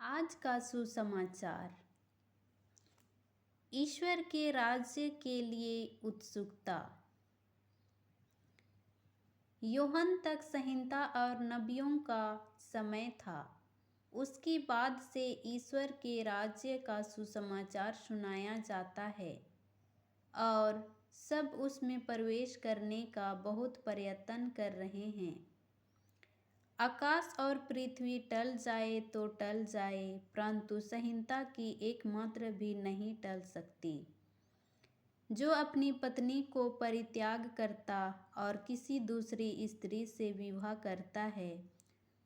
आज का सुसमाचार। ईश्वर के राज्य के लिए उत्सुकता। यूहन्ना तक संहिता और नबियों का समय था। उसके बाद से ईश्वर के राज्य का सुसमाचार सुनाया जाता है और सब उसमें प्रवेश करने का बहुत प्रयत्न कर रहे हैं। आकाश और पृथ्वी टल जाए तो टल जाए, परंतु संहिता की एक मात्र भी नहीं टल सकती। जो अपनी पत्नी को परित्याग करता और किसी दूसरी स्त्री से विवाह करता है,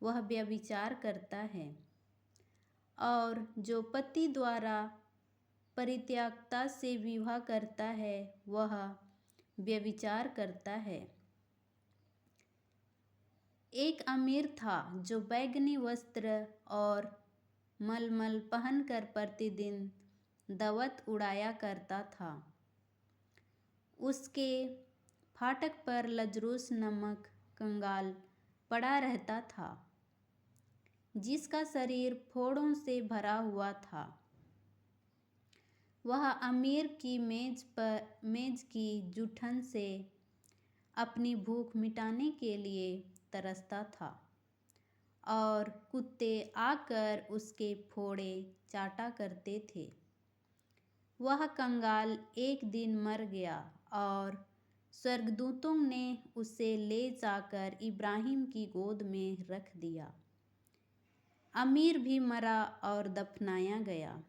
वह व्यभिचार करता है, और जो पति द्वारा परित्यागता से विवाह करता है, वह व्यभिचार करता है। एक अमीर था जो बैंगनी वस्त्र और मलमल पहनकर प्रतिदिन दवत उड़ाया करता था। उसके फाटक पर लजरूस नामक कंगाल पड़ा रहता था, जिसका शरीर फोड़ों से भरा हुआ था। वह अमीर की मेज की जूठन से अपनी भूख मिटाने के लिए तरसता था, और कुत्ते आकर उसके फोड़े चाटा करते थे। वह कंगाल एक दिन मर गया और स्वर्गदूतों ने उसे ले जाकर इब्राहिम की गोद में रख दिया। अमीर भी मरा और दफनाया गया।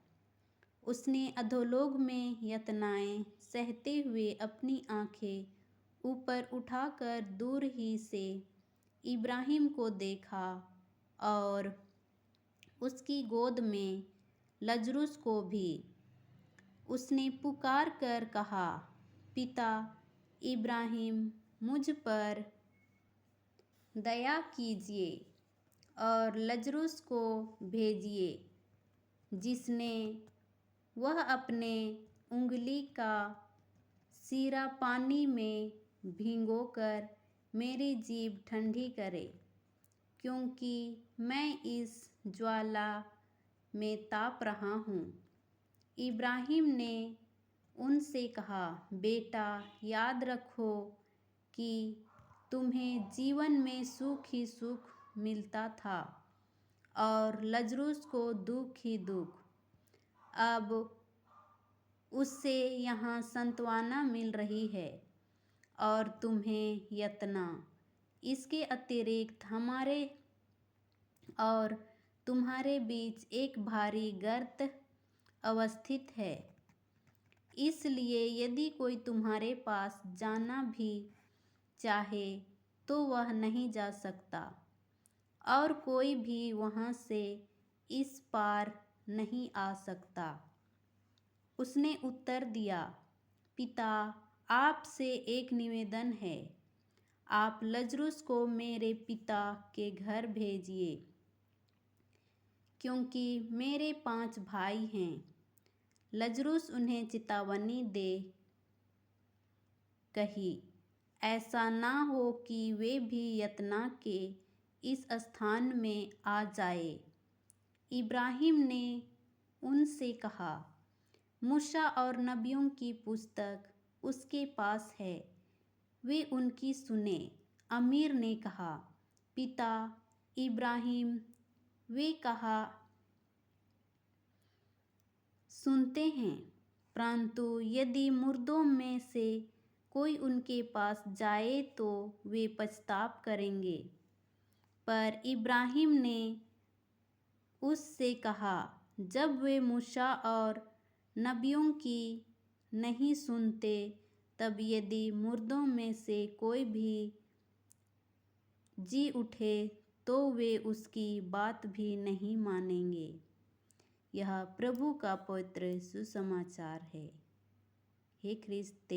उसने अधोलोक में यातनाएं सहते हुए अपनी आंखें ऊपर उठाकर दूर ही से इब्राहिम को देखा और उसकी गोद में लजरूस को भी। उसने पुकार कर कहा, पिता इब्राहिम, मुझ पर दया कीजिए और लजरूस को भेजिए, जिसने वह अपने उंगली का सिरा पानी में भिगोकर मेरी जीभ ठंडी करे, क्योंकि मैं इस ज्वाला में ताप रहा हूँ। इब्राहिम ने उनसे कहा, बेटा, याद रखो कि तुम्हें जीवन में सुख ही सुख मिलता था और लजरूस को दुख ही दुख। अब उससे यहाँ सांत्वना मिल रही है और तुम्हें यातना। इसके अतिरिक्त हमारे और तुम्हारे बीच एक भारी गर्त अवस्थित है, इसलिए यदि कोई तुम्हारे पास जाना भी चाहे तो वह नहीं जा सकता, और कोई भी वहाँ से इस पार नहीं आ सकता। उसने उत्तर दिया, पिता, आपसे एक निवेदन है। आप लजरूस को मेरे पिता के घर भेजिए, क्योंकि मेरे 5 भाई हैं। लजरूस उन्हें चेतावनी दे कही, ऐसा ना हो कि वे भी यातना के इस स्थान में आ जाए। इब्राहिम ने उनसे कहा, मूसा और नबियों की पुस्तक उसके पास है, वे उनकी सुने। अमीर ने कहा, पिता इब्राहिम, वे कहा सुनते हैं, परंतु यदि मुर्दों में से कोई उनके पास जाए तो वे पछतावा करेंगे। पर इब्राहिम ने उससे कहा, जब वे मूसा और नबियों की नहीं सुनते, तब यदि मुर्दों में से कोई भी जी उठे तो वे उसकी बात भी नहीं मानेंगे। यह प्रभु का पवित्र सुसमाचार है। हे ख्रिस्त,